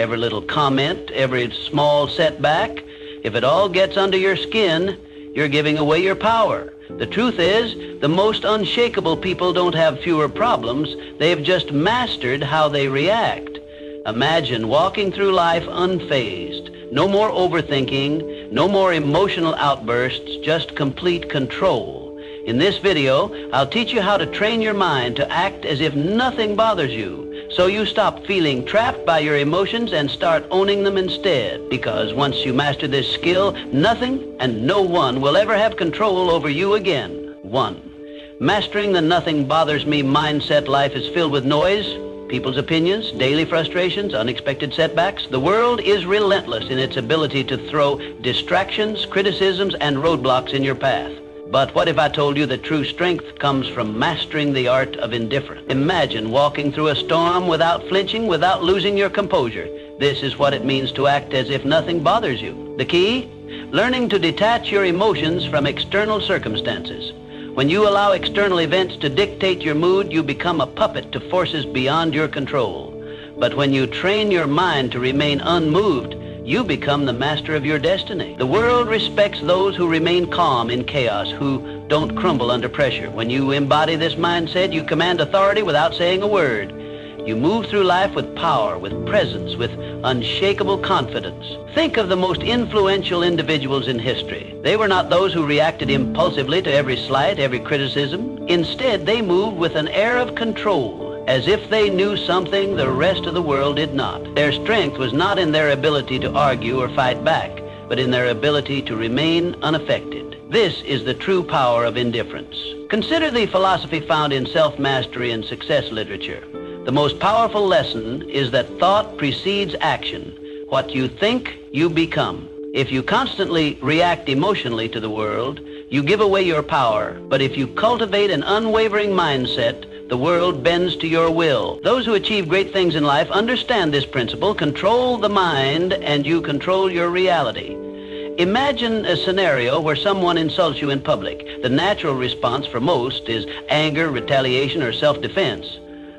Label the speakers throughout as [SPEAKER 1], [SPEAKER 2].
[SPEAKER 1] every little comment, every small setback, if it all gets under your skin, you're giving away your power. The truth is, the most unshakable people don't have fewer problems. They've just mastered how they react. Imagine walking through life unfazed. No more overthinking, no more emotional outbursts, just complete control. In this video, I'll teach you how to train your mind to act as if nothing bothers you, so you stop feeling trapped by your emotions and start owning them instead. Because once you master this skill, nothing and no one will ever have control over you again. 1. Mastering the nothing bothers me mindset. Life is filled with noise, people's opinions, daily frustrations, unexpected setbacks. The world is relentless in its ability to throw distractions, criticisms, and roadblocks in your path. But what if I told you that true strength comes from mastering the art of indifference? Imagine walking through a storm without flinching, without losing your composure. This is what it means to act as if nothing bothers you. The key? Learning to detach your emotions from external circumstances. When you allow external events to dictate your mood, you become a puppet to forces beyond your control. But when you train your mind to remain unmoved, you become the master of your destiny. The world respects those who remain calm in chaos, who don't crumble under pressure. When you embody this mindset, you command authority without saying a word. You move through life with power, with presence, with unshakable confidence. Think of the most influential individuals in history. They were not those who reacted impulsively to every slight, every criticism. Instead, they moved with an air of control, as if they knew something the rest of the world did not. Their strength was not in their ability to argue or fight back, but in their ability to remain unaffected. This is the true power of indifference. Consider the philosophy found in self-mastery and success literature. The most powerful lesson is that thought precedes action. What you think, you become. If you constantly react emotionally to the world, you give away your power. But if you cultivate an unwavering mindset, the world bends to your will. Those who achieve great things in life understand this principle. Control the mind and you control your reality. Imagine a scenario where someone insults you in public. The natural response for most is anger, retaliation, or self-defense.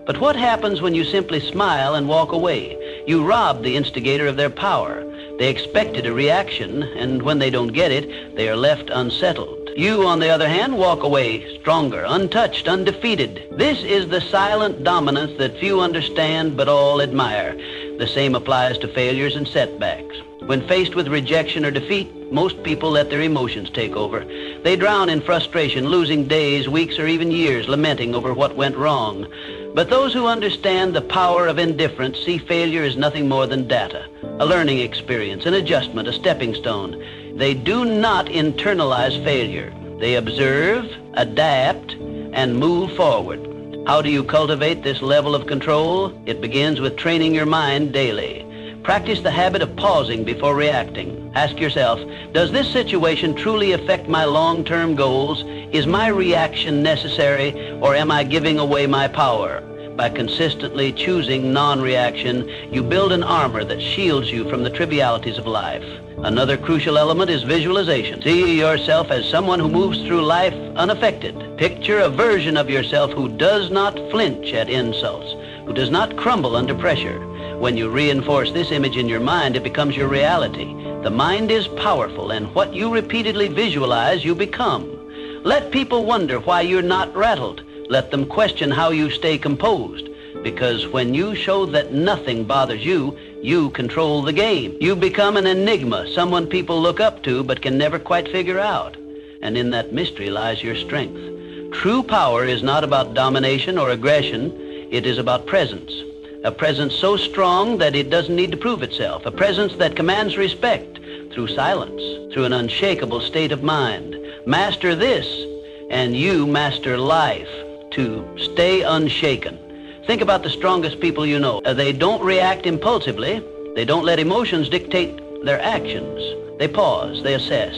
[SPEAKER 1] But what happens when you simply smile and walk away? You rob the instigator of their power. They expected a reaction, and when they don't get it, they are left unsettled. You, on the other hand, walk away stronger, untouched, undefeated. This is the silent dominance that few understand but all admire. The same applies to failures and setbacks. When faced with rejection or defeat, most people let their emotions take over. They drown in frustration, losing days, weeks, or even years lamenting over what went wrong. But those who understand the power of indifference see failure as nothing more than data, a learning experience, an adjustment, a stepping stone. They do not internalize failure. They observe, adapt, and move forward. How do you cultivate this level of control? It begins with training your mind daily. Practice the habit of pausing before reacting. Ask yourself, does this situation truly affect my long-term goals? Is my reaction necessary, or am I giving away my power? By consistently choosing non-reaction, you build an armor that shields you from the trivialities of life. Another crucial element is visualization. See yourself as someone who moves through life unaffected. Picture a version of yourself who does not flinch at insults, who does not crumble under pressure. When you reinforce this image in your mind, it becomes your reality. The mind is powerful, and what you repeatedly visualize, you become. Let people wonder why you're not rattled. Let them question how you stay composed. Because when you show that nothing bothers you, you control the game. You become an enigma, someone people look up to but can never quite figure out. And in that mystery lies your strength. True power is not about domination or aggression. It is about presence. A presence so strong that it doesn't need to prove itself. A presence that commands respect through silence, through an unshakable state of mind. Master this, and you master life. To stay unshaken. Think about the strongest people you know. They don't react impulsively. They don't let emotions dictate their actions. They pause, they assess,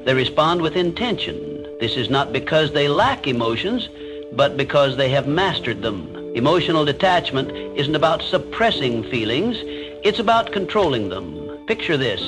[SPEAKER 1] they respond with intention. This is not because they lack emotions, but because they have mastered them. Emotional detachment isn't about suppressing feelings, it's about controlling them. Picture this.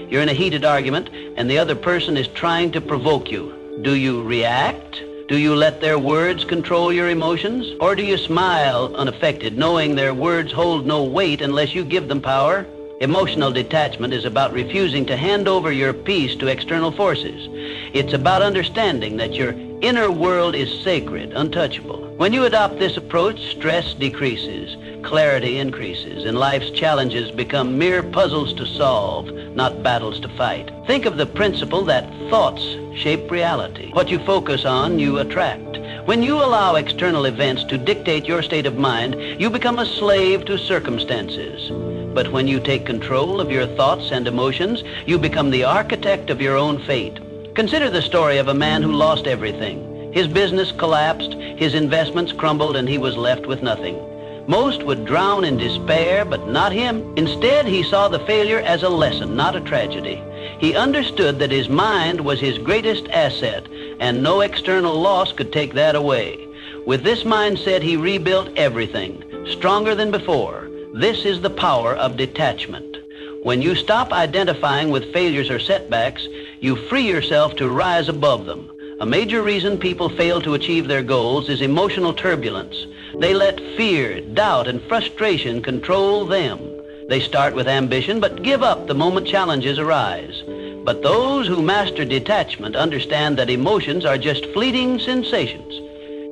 [SPEAKER 1] You're in a heated argument and the other person is trying to provoke you. Do you react Do you let their words control your emotions? Or do you smile unaffected, knowing their words hold no weight unless you give them power? Emotional detachment is about refusing to hand over your peace to external forces. It's about understanding that your inner world is sacred, untouchable. When you adopt this approach, stress decreases, clarity increases, and life's challenges become mere puzzles to solve, not battles to fight. Think of the principle that thoughts shape reality. What you focus on, you attract. When you allow external events to dictate your state of mind, you become a slave to circumstances. But when you take control of your thoughts and emotions, you become the architect of your own fate. Consider the story of a man who lost everything. His business collapsed, his investments crumbled, and he was left with nothing. Most would drown in despair, but not him. Instead, he saw the failure as a lesson, not a tragedy. He understood that his mind was his greatest asset, and no external loss could take that away. With this mindset, he rebuilt everything, stronger than before. This is the power of detachment. When you stop identifying with failures or setbacks, you free yourself to rise above them. A major reason people fail to achieve their goals is emotional turbulence. They let fear, doubt, and frustration control them. They start with ambition, but give up the moment challenges arise. But those who master detachment understand that emotions are just fleeting sensations.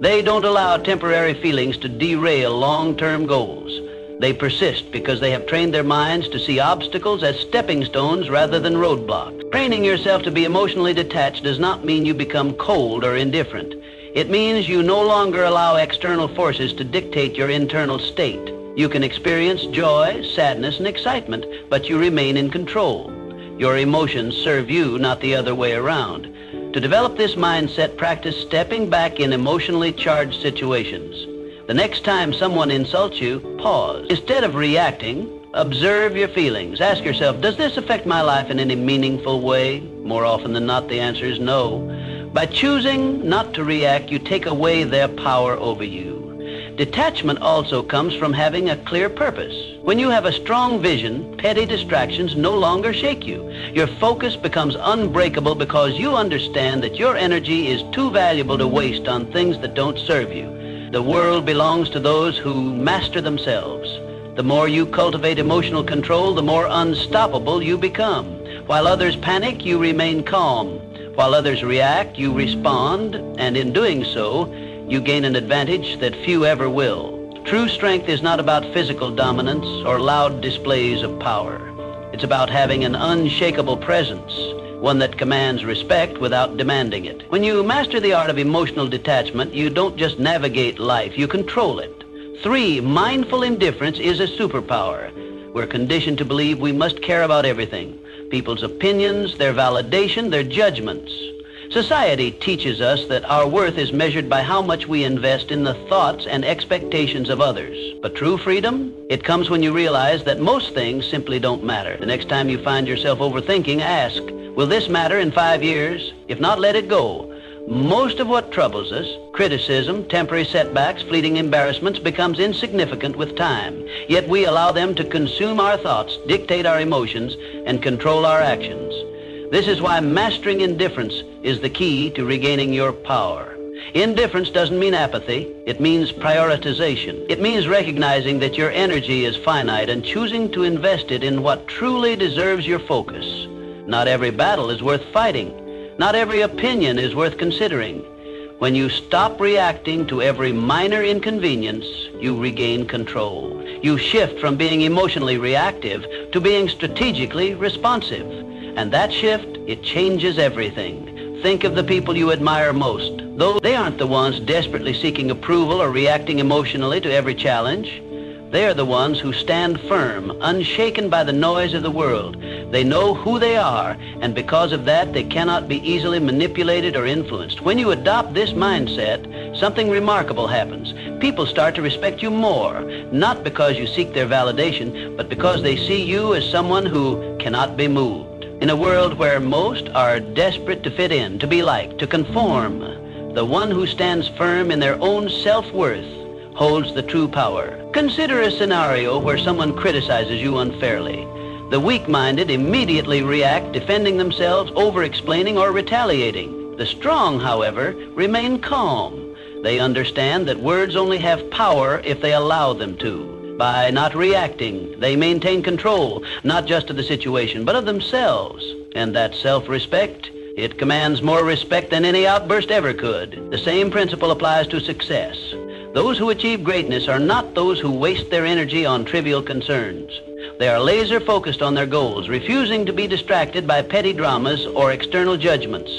[SPEAKER 1] They don't allow temporary feelings to derail long-term goals. They persist because they have trained their minds to see obstacles as stepping stones rather than roadblocks. Training yourself to be emotionally detached does not mean you become cold or indifferent. It means you no longer allow external forces to dictate your internal state. You can experience joy, sadness, and excitement, but you remain in control. Your emotions serve you, not the other way around. To develop this mindset, practice stepping back in emotionally charged situations. The next time someone insults you, pause. Instead of reacting, observe your feelings. Ask yourself, does this affect my life in any meaningful way? More often than not, the answer is no. By choosing not to react, you take away their power over you. Detachment also comes from having a clear purpose. When you have a strong vision, petty distractions no longer shake you. Your focus becomes unbreakable because you understand that your energy is too valuable to waste on things that don't serve you. The world belongs to those who master themselves. The more you cultivate emotional control, the more unstoppable you become. While others panic, you remain calm. While others react, you respond, and in doing so, you gain an advantage that few ever will. True strength is not about physical dominance or loud displays of power. It's about having an unshakable presence, one that commands respect without demanding it. When you master the art of emotional detachment, you don't just navigate life, you control it. 3, mindful indifference is a superpower. We're conditioned to believe we must care about everything. People's opinions, their validation, their judgments. Society teaches us that our worth is measured by how much we invest in the thoughts and expectations of others. But true freedom, it comes when you realize that most things simply don't matter. The next time you find yourself overthinking, ask, will this matter in 5 years? If not, let it go. Most of what troubles us, criticism, temporary setbacks, fleeting embarrassments, becomes insignificant with time. Yet we allow them to consume our thoughts, dictate our emotions, and control our actions. This is why mastering indifference is the key to regaining your power. Indifference doesn't mean apathy. It means prioritization. It means recognizing that your energy is finite and choosing to invest it in what truly deserves your focus. Not every battle is worth fighting. Not every opinion is worth considering. When you stop reacting to every minor inconvenience, you regain control. You shift from being emotionally reactive to being strategically responsive. And that shift, it changes everything. Think of the people you admire most. Though they aren't the ones desperately seeking approval or reacting emotionally to every challenge. They are the ones who stand firm, unshaken by the noise of the world. They know who they are, and because of that, they cannot be easily manipulated or influenced. When you adopt this mindset, something remarkable happens. People start to respect you more, not because you seek their validation, but because they see you as someone who cannot be moved. In a world where most are desperate to fit in, to be liked, to conform, the one who stands firm in their own self-worth holds the true power. Consider a scenario where someone criticizes you unfairly. The weak-minded immediately react, defending themselves, over-explaining, or retaliating. The strong, however, remain calm. They understand that words only have power if they allow them to. By not reacting, they maintain control, not just of the situation, but of themselves. And that self-respect, it commands more respect than any outburst ever could. The same principle applies to success. Those who achieve greatness are not those who waste their energy on trivial concerns. They are laser focused on their goals, refusing to be distracted by petty dramas or external judgments.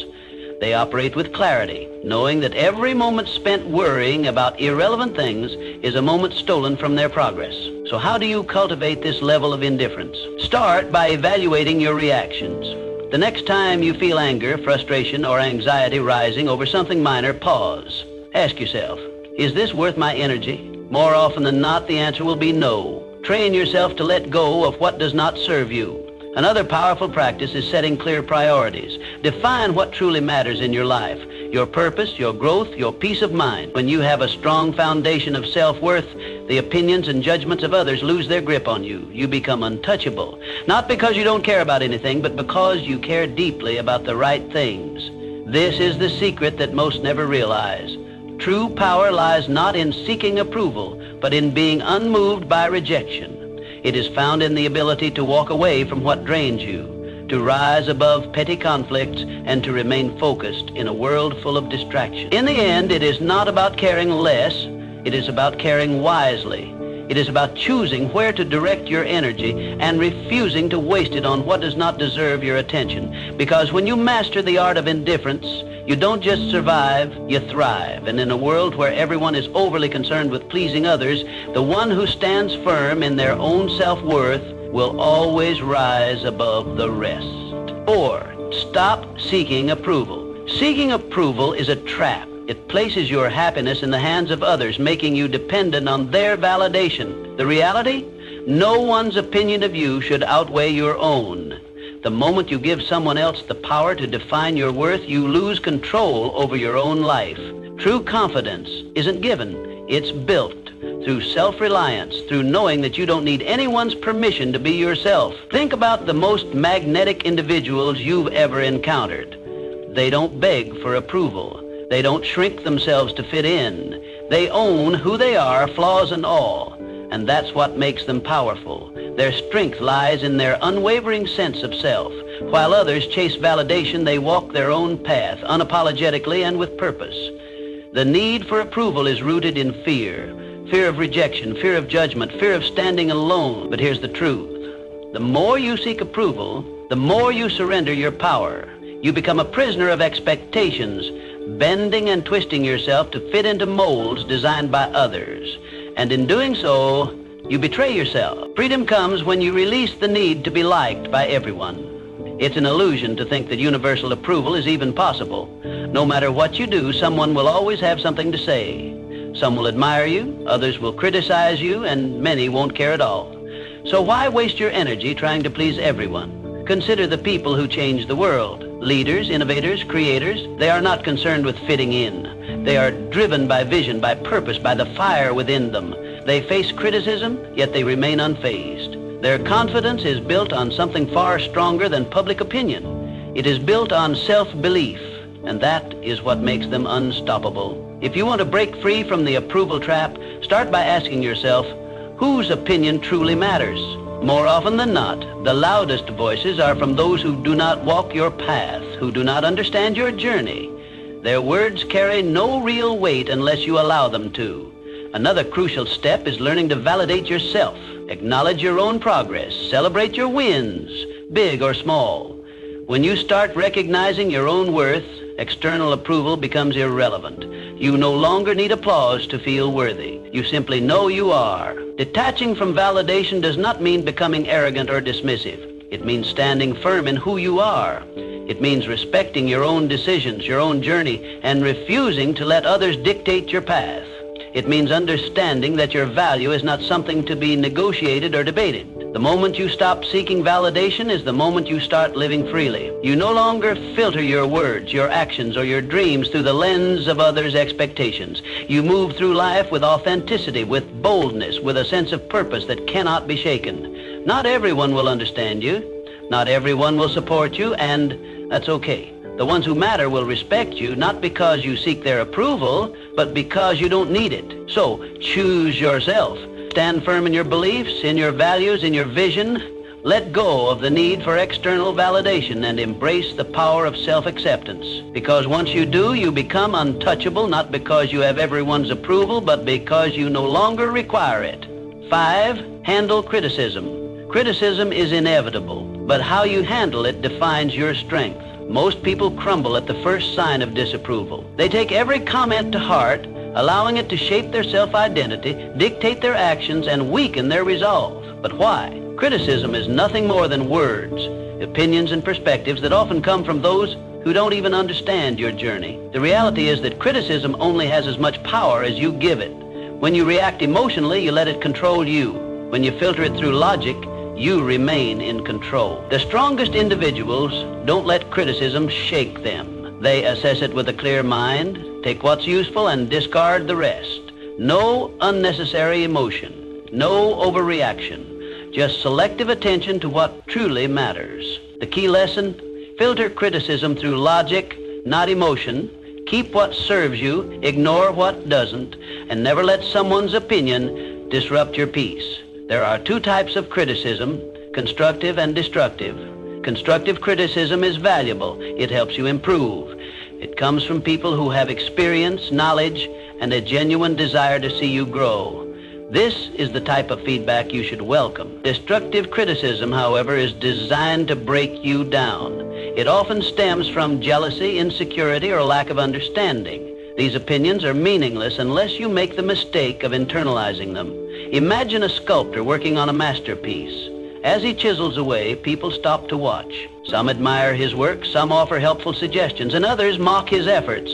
[SPEAKER 1] They operate with clarity, knowing that every moment spent worrying about irrelevant things is a moment stolen from their progress. So how do you cultivate this level of indifference? Start by evaluating your reactions. The next time you feel anger, frustration, or anxiety rising over something minor, pause. Ask yourself, is this worth my energy? More often than not, the answer will be no. Train yourself to let go of what does not serve you. Another powerful practice is setting clear priorities. Define what truly matters in your life, your purpose, your growth, your peace of mind. When you have a strong foundation of self-worth, the opinions and judgments of others lose their grip on you. You become untouchable, not because you don't care about anything, but because you care deeply about the right things. This is the secret that most never realize. True power lies not in seeking approval, but in being unmoved by rejection. It is found in the ability to walk away from what drains you, to rise above petty conflicts, and to remain focused in a world full of distraction. In the end, it is not about caring less, it is about caring wisely. It is about choosing where to direct your energy and refusing to waste it on what does not deserve your attention. Because when you master the art of indifference, you don't just survive, you thrive. And in a world where everyone is overly concerned with pleasing others, the one who stands firm in their own self-worth will always rise above the rest. 4, stop seeking approval. Seeking approval is a trap. It places your happiness in the hands of others, making you dependent on their validation. The reality? No one's opinion of you should outweigh your own. The moment you give someone else the power to define your worth, you lose control over your own life. True confidence isn't given, it's built through self-reliance, through knowing that you don't need anyone's permission to be yourself. Think about the most magnetic individuals you've ever encountered. They don't beg for approval. They don't shrink themselves to fit in. They own who they are, flaws and all. And that's what makes them powerful. Their strength lies in their unwavering sense of self. While others chase validation, they walk their own path, unapologetically and with purpose. The need for approval is rooted in fear. Fear of rejection, fear of judgment, fear of standing alone. But here's the truth. The more you seek approval, the more you surrender your power. You become a prisoner of expectations, bending and twisting yourself to fit into molds designed by others. And in doing so, you betray yourself. Freedom comes when you release the need to be liked by everyone. It's an illusion to think that universal approval is even possible. No matter what you do, someone will always have something to say. Some will admire you, others will criticize you, and many won't care at all. So why waste your energy trying to please everyone? Consider the people who change the world. Leaders, innovators, creators, they are not concerned with fitting in. They are driven by vision, by purpose, by the fire within them. They face criticism, yet they remain unfazed. Their confidence is built on something far stronger than public opinion. It is built on self-belief, and that is what makes them unstoppable. If you want to break free from the approval trap, start by asking yourself, whose opinion truly matters? More often than not, the loudest voices are from those who do not walk your path, who do not understand your journey. Their words carry no real weight unless you allow them to. Another crucial step is learning to validate yourself. Acknowledge your own progress. Celebrate your wins, big or small. When you start recognizing your own worth, external approval becomes irrelevant. You no longer need applause to feel worthy. You simply know you are. Detaching from validation does not mean becoming arrogant or dismissive. It means standing firm in who you are. It means respecting your own decisions, your own journey, and refusing to let others dictate your path. It means understanding that your value is not something to be negotiated or debated. The moment you stop seeking validation is the moment you start living freely. You no longer filter your words, your actions, or your dreams through the lens of others' expectations. You move through life with authenticity, with boldness, with a sense of purpose that cannot be shaken. Not everyone will understand you. Not everyone will support you, and that's okay. The ones who matter will respect you, not because you seek their approval, but because you don't need it. So, choose yourself. Stand firm in your beliefs, in your values, in your vision. Let go of the need for external validation and embrace the power of self-acceptance. Because once you do, you become untouchable, not because you have everyone's approval, but because you no longer require it. 5, handle criticism. Criticism is inevitable, but how you handle it defines your strength. Most people crumble at the first sign of disapproval. They take every comment to heart, allowing it to shape their self-identity, dictate their actions, and weaken their resolve. But why? Criticism is nothing more than words, opinions, and perspectives that often come from those who don't even understand your journey. The reality is that criticism only has as much power as you give it. When you react emotionally, you let it control you. When you filter it through logic, you remain in control. The strongest individuals don't let criticism shake them. They assess it with a clear mind, take what's useful, and discard the rest. No unnecessary emotion, no overreaction. Just selective attention to what truly matters. The key lesson, filter criticism through logic, not emotion. Keep what serves you, ignore what doesn't, and never let someone's opinion disrupt your peace. There are 2 types of criticism, constructive and destructive. Constructive criticism is valuable. It helps you improve. It comes from people who have experience, knowledge, and a genuine desire to see you grow. This is the type of feedback you should welcome. Destructive criticism, however, is designed to break you down. It often stems from jealousy, insecurity, or lack of understanding. These opinions are meaningless unless you make the mistake of internalizing them. Imagine a sculptor working on a masterpiece. As he chisels away, people stop to watch. Some admire his work, some offer helpful suggestions, and others mock his efforts.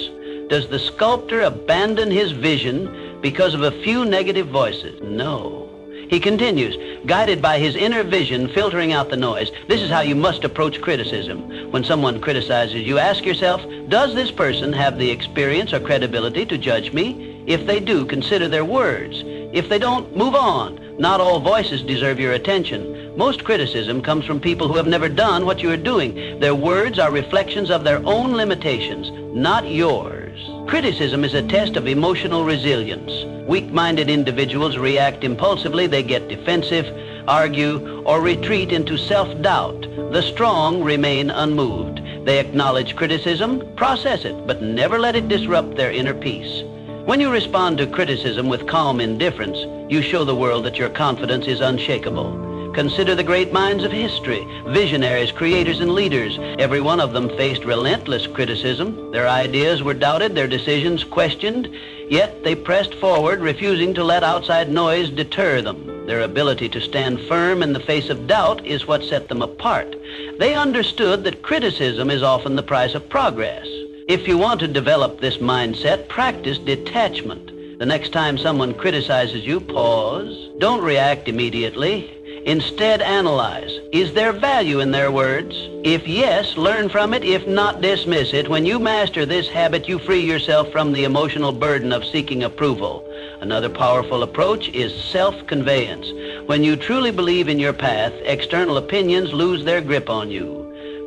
[SPEAKER 1] Does the sculptor abandon his vision because of a few negative voices? No. He continues, guided by his inner vision, filtering out the noise. This is how you must approach criticism. When someone criticizes you, ask yourself, does this person have the experience or credibility to judge me? If they do, consider their words. If they don't, move on. Not all voices deserve your attention. Most criticism comes from people who have never done what you are doing. Their words are reflections of their own limitations, not yours. Criticism is a test of emotional resilience. Weak-minded individuals react impulsively. They get defensive, argue, or retreat into self-doubt. The strong remain unmoved. They acknowledge criticism, process it, but never let it disrupt their inner peace. When you respond to criticism with calm indifference, you show the world that your confidence is unshakable. Consider the great minds of history, visionaries, creators, and leaders. Every one of them faced relentless criticism. Their ideas were doubted, their decisions questioned, yet they pressed forward, refusing to let outside noise deter them. Their ability to stand firm in the face of doubt is what set them apart. They understood that criticism is often the price of progress. If you want to develop this mindset, practice detachment. The next time someone criticizes you, pause. Don't react immediately. Instead, analyze. Is there value in their words? If yes, learn from it. If not, dismiss it. When you master this habit, you free yourself from the emotional burden of seeking approval. Another powerful approach is self-conveyance. When you truly believe in your path, external opinions lose their grip on you.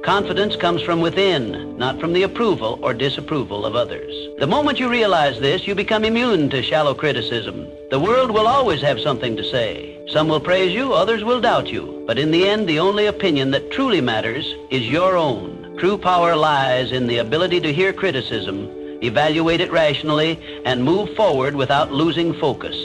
[SPEAKER 1] Confidence comes from within, not from the approval or disapproval of others. The moment you realize this, you become immune to shallow criticism. The world will always have something to say. Some will praise you, others will doubt you. But in the end, the only opinion that truly matters is your own. True power lies in the ability to hear criticism, evaluate it rationally, and move forward without losing focus.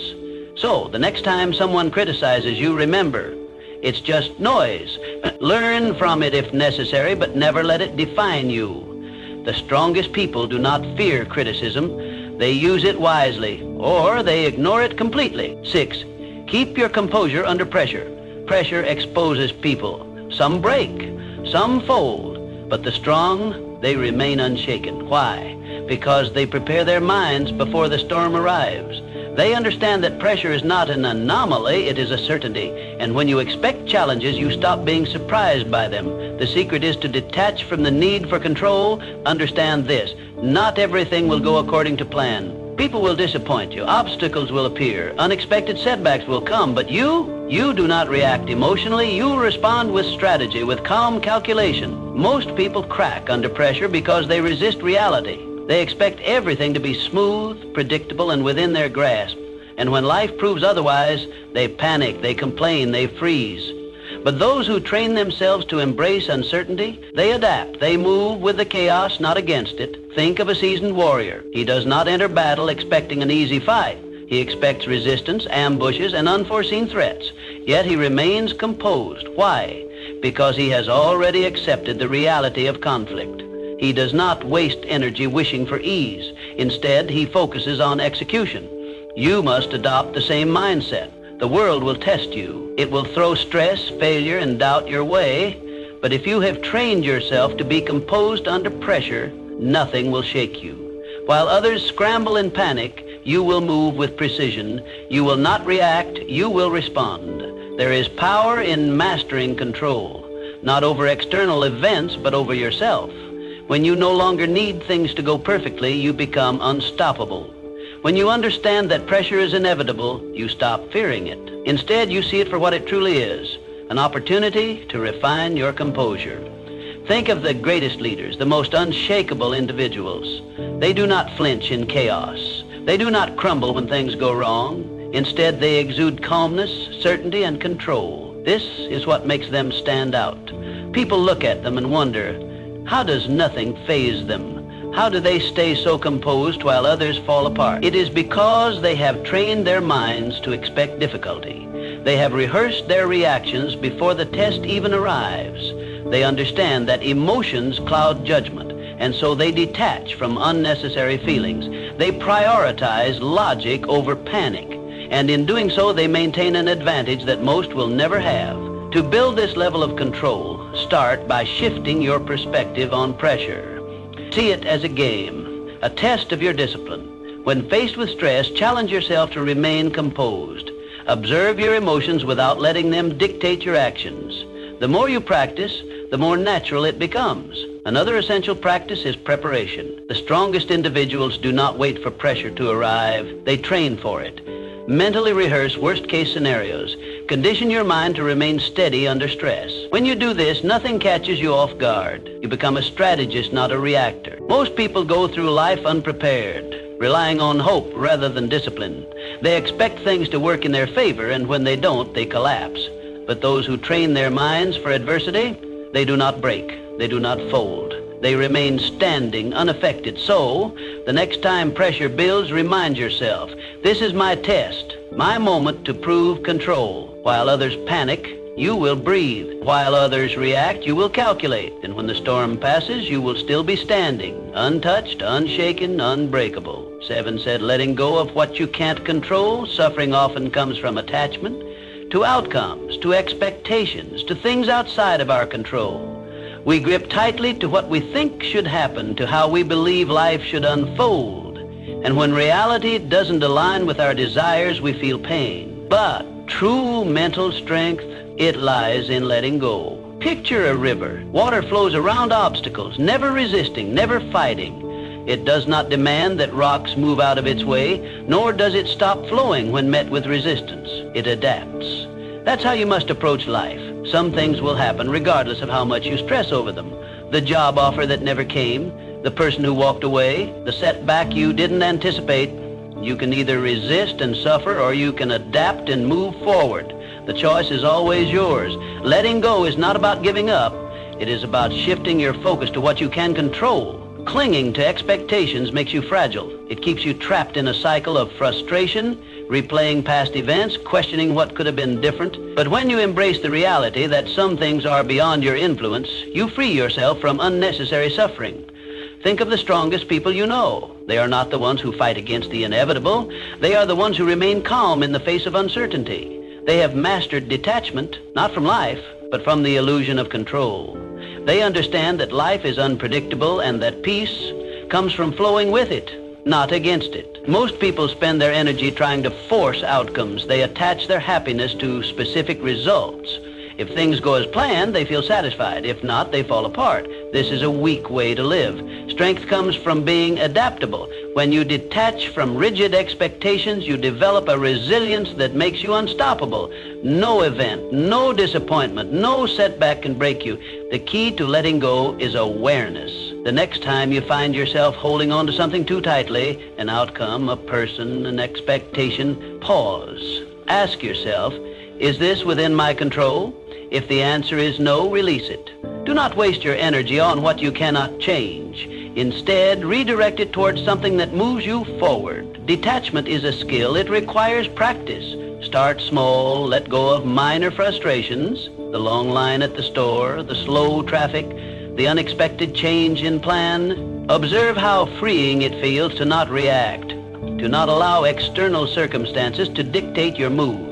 [SPEAKER 1] So, the next time someone criticizes you, remember, it's just noise. Learn from it if necessary, but never let it define you. The strongest people do not fear criticism. They use it wisely, or they ignore it completely. 6, keep your composure under pressure. Pressure exposes people. Some break, some fold, but the strong, they remain unshaken. Why? Because they prepare their minds before the storm arrives. They understand that pressure is not an anomaly, it is a certainty. And when you expect challenges, you stop being surprised by them. The secret is to detach from the need for control. Understand this: not everything will go according to plan. People will disappoint you. Obstacles will appear. Unexpected setbacks will come. But you do not react emotionally. You respond with strategy, with calm calculation. Most people crack under pressure because they resist reality. They expect everything to be smooth, predictable, and within their grasp. And when life proves otherwise, they panic, they complain, they freeze. But those who train themselves to embrace uncertainty, they adapt. They move with the chaos, not against it. Think of a seasoned warrior. He does not enter battle expecting an easy fight. He expects resistance, ambushes, and unforeseen threats. Yet he remains composed. Why? Because he has already accepted the reality of conflict. He does not waste energy wishing for ease. Instead, he focuses on execution. You must adopt the same mindset. The world will test you. It will throw stress, failure, and doubt your way. But if you have trained yourself to be composed under pressure, nothing will shake you. While others scramble in panic, you will move with precision. You will not react, you will respond. There is power in mastering control, not over external events, but over yourself. When you no longer need things to go perfectly, you become unstoppable. When you understand that pressure is inevitable, you stop fearing it. Instead, you see it for what it truly is, an opportunity to refine your composure. Think of the greatest leaders, the most unshakable individuals. They do not flinch in chaos. They do not crumble when things go wrong. Instead, they exude calmness, certainty, and control. This is what makes them stand out. People look at them and wonder, how does nothing faze them? How do they stay so composed while others fall apart? It is because they have trained their minds to expect difficulty. They have rehearsed their reactions before the test even arrives. They understand that emotions cloud judgment, and so they detach from unnecessary feelings. They prioritize logic over panic, and in doing so, they maintain an advantage that most will never have. To build this level of control, start by shifting your perspective on pressure. See it as a game, a test of your discipline. When faced with stress, challenge yourself to remain composed. Observe your emotions without letting them dictate your actions. The more you practice, the more natural it becomes. Another essential practice is preparation. The strongest individuals do not wait for pressure to arrive. They train for it. Mentally rehearse worst-case scenarios. Condition your mind to remain steady under stress. When you do this, nothing catches you off guard. You become a strategist, not a reactor. Most people go through life unprepared, relying on hope rather than discipline. They expect things to work in their favor, and when they don't, they collapse. But those who train their minds for adversity, they do not break. They do not fold. They remain standing, unaffected. So, the next time pressure builds, remind yourself, this is my test, my moment to prove control. While others panic, you will breathe. While others react, you will calculate. And when the storm passes, you will still be standing, untouched, unshaken, unbreakable. 7 said, letting go of what you can't control. Suffering often comes from attachment to outcomes, to expectations, to things outside of our control. We grip tightly to what we think should happen, to how we believe life should unfold. And when reality doesn't align with our desires, we feel pain. But true mental strength, it lies in letting go. Picture a river. Water flows around obstacles, never resisting, never fighting. It does not demand that rocks move out of its way, nor does it stop flowing when met with resistance. It adapts. That's how you must approach life. Some things will happen regardless of how much you stress over them. The job offer that never came, the person who walked away, the setback you didn't anticipate. You can either resist and suffer, or you can adapt and move forward. The choice is always yours. Letting go is not about giving up. It is about shifting your focus to what you can control. Clinging to expectations makes you fragile. It keeps you trapped in a cycle of frustration, replaying past events, questioning what could have been different. But when you embrace the reality that some things are beyond your influence, you free yourself from unnecessary suffering. Think of the strongest people you know. They are not the ones who fight against the inevitable. They are the ones who remain calm in the face of uncertainty. They have mastered detachment, not from life, but from the illusion of control. They understand that life is unpredictable and that peace comes from flowing with it, not against it. Most people spend their energy trying to force outcomes. They attach their happiness to specific results. If things go as planned, they feel satisfied. If not, they fall apart. This is a weak way to live. Strength comes from being adaptable. When you detach from rigid expectations, you develop a resilience that makes you unstoppable. No event, no disappointment, no setback can break you. The key to letting go is awareness. The next time you find yourself holding on to something too tightly, an outcome, a person, an expectation, pause. Ask yourself, is this within my control? If the answer is no, release it. Do not waste your energy on what you cannot change. Instead, redirect it towards something that moves you forward. Detachment is a skill. It requires practice. Start small, let go of minor frustrations, the long line at the store, the slow traffic, the unexpected change in plan. Observe how freeing it feels to not react, to not allow external circumstances to dictate your mood.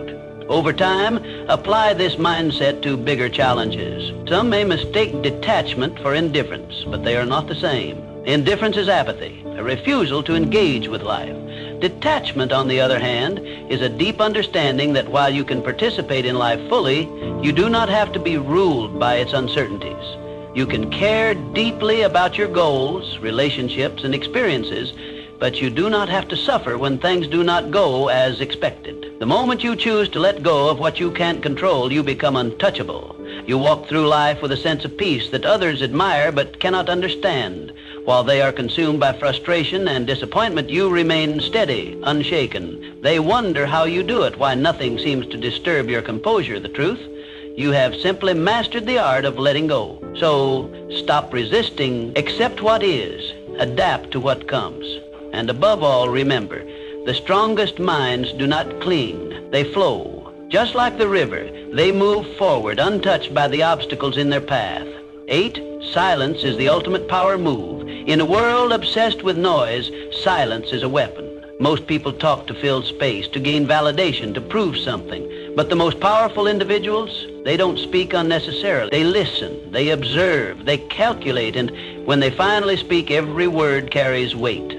[SPEAKER 1] Over time, apply this mindset to bigger challenges. Some may mistake detachment for indifference, but they are not the same. Indifference is apathy, a refusal to engage with life. Detachment, on the other hand, is a deep understanding that while you can participate in life fully, you do not have to be ruled by its uncertainties. You can care deeply about your goals, relationships, and experiences, but you do not have to suffer when things do not go as expected. The moment you choose to let go of what you can't control, you become untouchable. You walk through life with a sense of peace that others admire but cannot understand. While they are consumed by frustration and disappointment, you remain steady, unshaken. They wonder how you do it, why nothing seems to disturb your composure. The truth? You have simply mastered the art of letting go. So stop resisting, accept what is, adapt to what comes. And above all, remember, the strongest minds do not cling, they flow. Just like the river, they move forward, untouched by the obstacles in their path. 8, silence is the ultimate power move. In a world obsessed with noise, silence is a weapon. Most people talk to fill space, to gain validation, to prove something. But the most powerful individuals, they don't speak unnecessarily. They listen, they observe, they calculate, and when they finally speak, every word carries weight.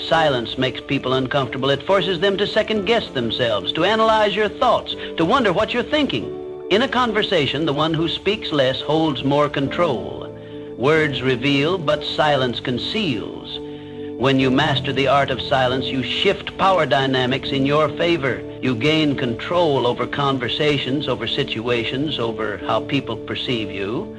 [SPEAKER 1] Silence makes people uncomfortable. It forces them to second-guess themselves, to analyze your thoughts, to wonder what you're thinking. In a conversation, the one who speaks less holds more control. Words reveal, but silence conceals. When you master the art of silence, you shift power dynamics in your favor. You gain control over conversations, over situations, over how people perceive you.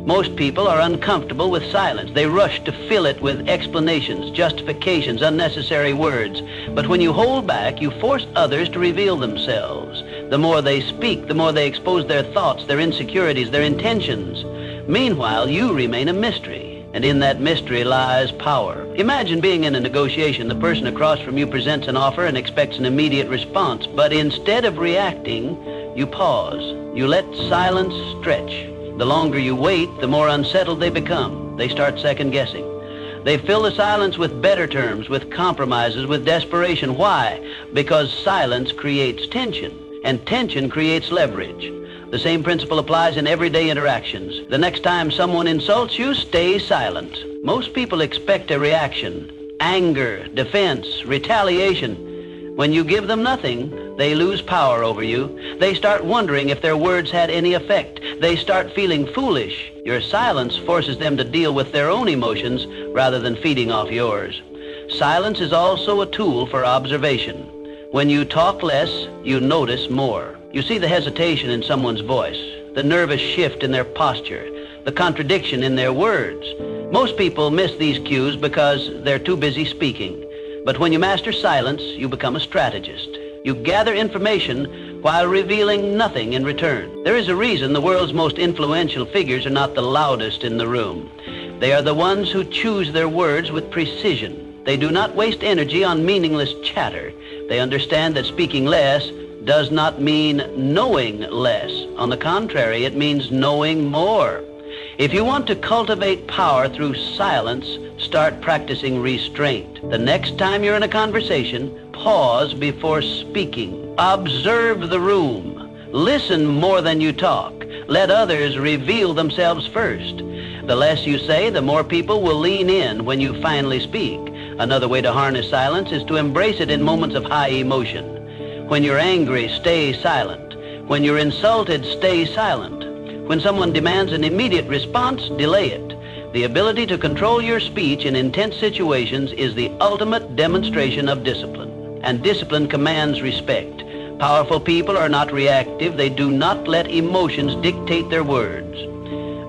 [SPEAKER 1] Most people are uncomfortable with silence. They rush to fill it with explanations, justifications, unnecessary words. But when you hold back, you force others to reveal themselves. The more they speak, the more they expose their thoughts, their insecurities, their intentions. Meanwhile, you remain a mystery, and in that mystery lies power. Imagine being in a negotiation. The person across from you presents an offer and expects an immediate response, but instead of reacting, you pause. You let silence stretch. The longer you wait, the more unsettled they become. They start second-guessing. They fill the silence with better terms, with compromises, with desperation. Why? Because silence creates tension, and tension creates leverage. The same principle applies in everyday interactions. The next time someone insults you, stay silent. Most people expect a reaction: anger, defense, retaliation. When you give them nothing, they lose power over you. They start wondering if their words had any effect. They start feeling foolish. Your silence forces them to deal with their own emotions rather than feeding off yours. Silence is also a tool for observation. When you talk less, you notice more. You see the hesitation in someone's voice, the nervous shift in their posture, the contradiction in their words. Most people miss these cues because they're too busy speaking. But when you master silence, you become a strategist. You gather information while revealing nothing in return. There is a reason the world's most influential figures are not the loudest in the room. They are the ones who choose their words with precision. They do not waste energy on meaningless chatter. They understand that speaking less does not mean knowing less. On the contrary, it means knowing more. If you want to cultivate power through silence, start practicing restraint. The next time you're in a conversation, pause before speaking. Observe the room. Listen more than you talk. Let others reveal themselves first. The less you say, the more people will lean in when you finally speak. Another way to harness silence is to embrace it in moments of high emotion. When you're angry, stay silent. When you're insulted, stay silent. When someone demands an immediate response, delay it. The ability to control your speech in intense situations is the ultimate demonstration of discipline, and discipline commands respect. Powerful people are not reactive. They do not let emotions dictate their words.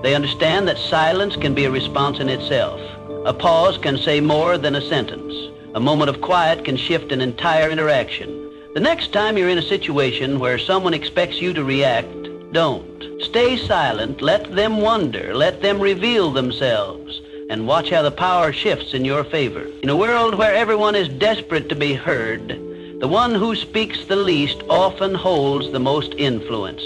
[SPEAKER 1] They understand that silence can be a response in itself. A pause can say more than a sentence. A moment of quiet can shift an entire interaction. The next time you're in a situation where someone expects you to react, don't. Stay silent, let them wonder, let them reveal themselves, and watch how the power shifts in your favor. In a world where everyone is desperate to be heard, the one who speaks the least often holds the most influence.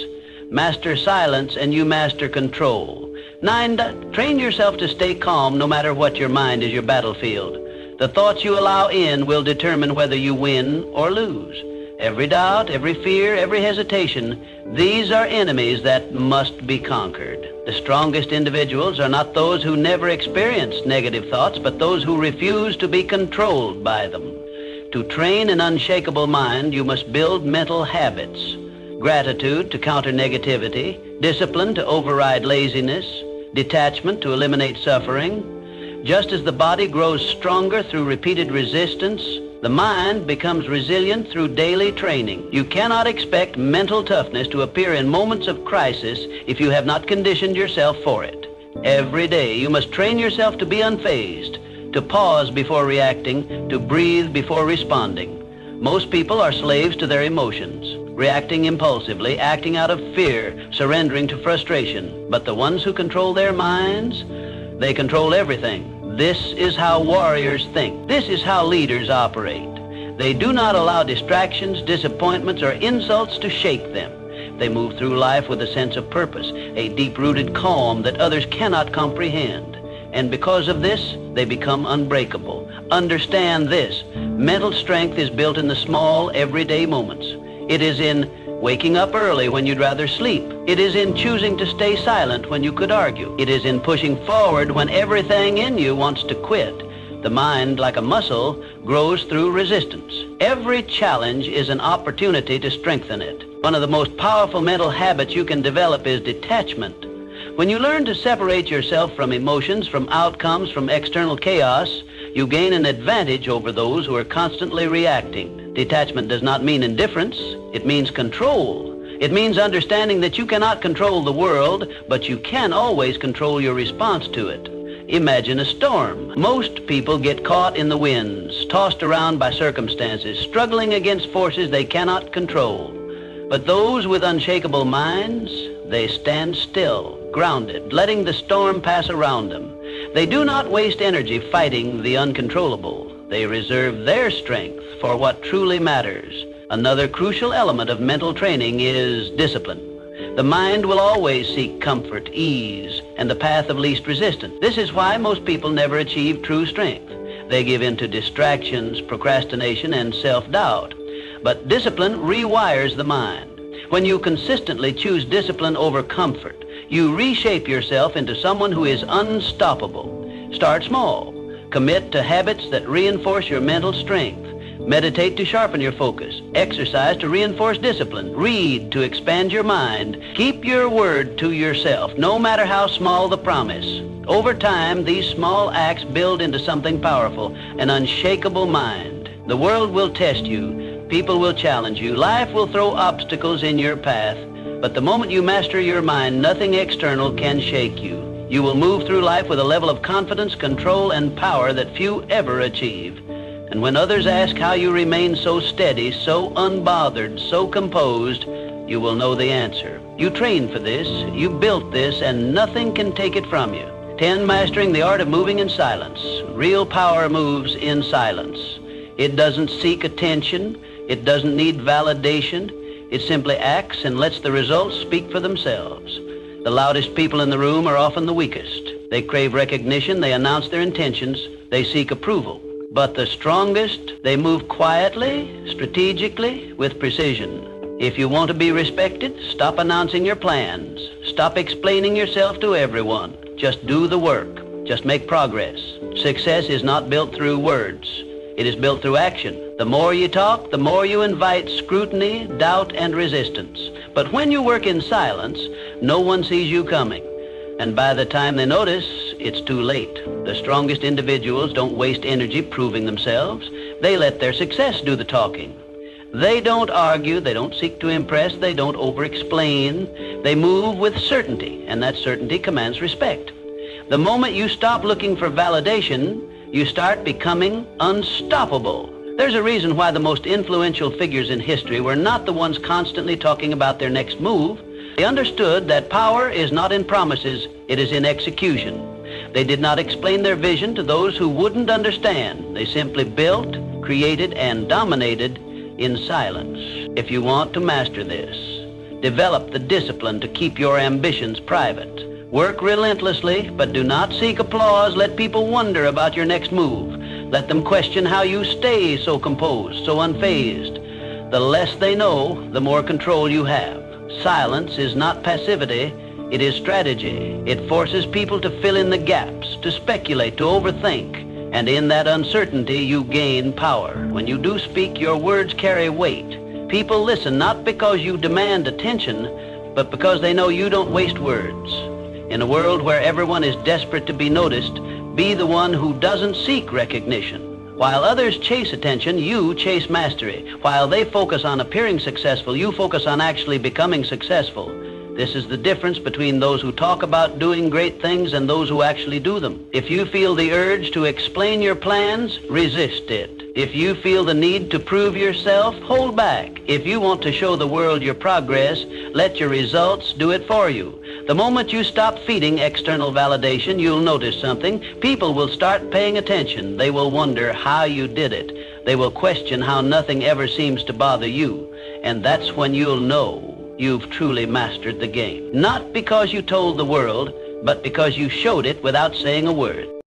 [SPEAKER 1] Master silence and you master control. 9, train yourself to stay calm no matter what your mind is your battlefield. The thoughts you allow in will determine whether you win or lose. Every doubt, every fear, every hesitation, these are enemies that must be conquered. The strongest individuals are not those who never experience negative thoughts, but those who refuse to be controlled by them. To train an unshakable mind, you must build mental habits. Gratitude to counter negativity, discipline to override laziness, detachment to eliminate suffering. Just as the body grows stronger through repeated resistance, the mind becomes resilient through daily training. You cannot expect mental toughness to appear in moments of crisis if you have not conditioned yourself for it. Every day you must train yourself to be unfazed, to pause before reacting, to breathe before responding. Most people are slaves to their emotions, reacting impulsively, acting out of fear, surrendering to frustration. But the ones who control their minds, they control everything. This is how warriors think. This is how leaders operate. They do not allow distractions, disappointments, or insults to shake them. They move through life with a sense of purpose, a deep-rooted calm that others cannot comprehend. And because of this, they become unbreakable. Understand this: mental strength is built in the small, everyday moments. It is in waking up early when you'd rather sleep. It is in choosing to stay silent when you could argue. It is in pushing forward when everything in you wants to quit. The mind, like a muscle, grows through resistance. Every challenge is an opportunity to strengthen it. One of the most powerful mental habits you can develop is detachment. When you learn to separate yourself from emotions, from outcomes, from external chaos, you gain an advantage over those who are constantly reacting. Detachment does not mean indifference. It means control. It means understanding that you cannot control the world, but you can always control your response to it. Imagine a storm. Most people get caught in the winds, tossed around by circumstances, struggling against forces they cannot control. But those with unshakable minds, they stand still, grounded, letting the storm pass around them. They do not waste energy fighting the uncontrollable. They reserve their strength for what truly matters. Another crucial element of mental training is discipline. The mind will always seek comfort, ease, and the path of least resistance. This is why most people never achieve true strength. They give in to distractions, procrastination, and self-doubt. But discipline rewires the mind. When you consistently choose discipline over comfort, you reshape yourself into someone who is unstoppable. Start small. Commit to habits that reinforce your mental strength. Meditate to sharpen your focus. Exercise to reinforce discipline. Read to expand your mind. Keep your word to yourself, no matter how small the promise. Over time, these small acts build into something powerful, an unshakable mind. The world will test you. People will challenge you. Life will throw obstacles in your path. But the moment you master your mind, nothing external can shake you. You will move through life with a level of confidence, control, and power that few ever achieve. And when others ask how you remain so steady, so unbothered, so composed, you will know the answer. You trained for this, you built this, and nothing can take it from you. 10, mastering the art of moving in silence. Real power moves in silence. It doesn't seek attention. It doesn't need validation. It simply acts and lets the results speak for themselves. The loudest people in the room are often the weakest. They crave recognition, they announce their intentions, they seek approval. But the strongest, they move quietly, strategically, with precision. If you want to be respected, stop announcing your plans. Stop explaining yourself to everyone. Just do the work. Just make progress. Success is not built through words. It is built through action. The more you talk, the more you invite scrutiny, doubt, and resistance. But when you work in silence, no one sees you coming. And by the time they notice, it's too late. The strongest individuals don't waste energy proving themselves. They let their success do the talking. They don't argue, they don't seek to impress, they don't over-explain. They move with certainty, and that certainty commands respect. The moment you stop looking for validation, you start becoming unstoppable. There's a reason why the most influential figures in history were not the ones constantly talking about their next move. They understood that power is not in promises, it is in execution. They did not explain their vision to those who wouldn't understand. They simply built, created, and dominated in silence. If you want to master this, develop the discipline to keep your ambitions private. Work relentlessly, but do not seek applause. Let people wonder about your next move. Let them question how you stay so composed, so unfazed. The less they know, the more control you have. Silence is not passivity, it is strategy. It forces people to fill in the gaps, to speculate, to overthink. And in that uncertainty, you gain power. When you do speak, your words carry weight. People listen not because you demand attention, but because they know you don't waste words. In a world where everyone is desperate to be noticed, be the one who doesn't seek recognition. While others chase attention, you chase mastery. While they focus on appearing successful, you focus on actually becoming successful. This is the difference between those who talk about doing great things and those who actually do them. If you feel the urge to explain your plans, resist it. If you feel the need to prove yourself, hold back. If you want to show the world your progress, let your results do it for you. The moment you stop feeding external validation, you'll notice something. People will start paying attention. They will wonder how you did it. They will question how nothing ever seems to bother you. And that's when you'll know you've truly mastered the game. Not because you told the world, but because you showed it without saying a word.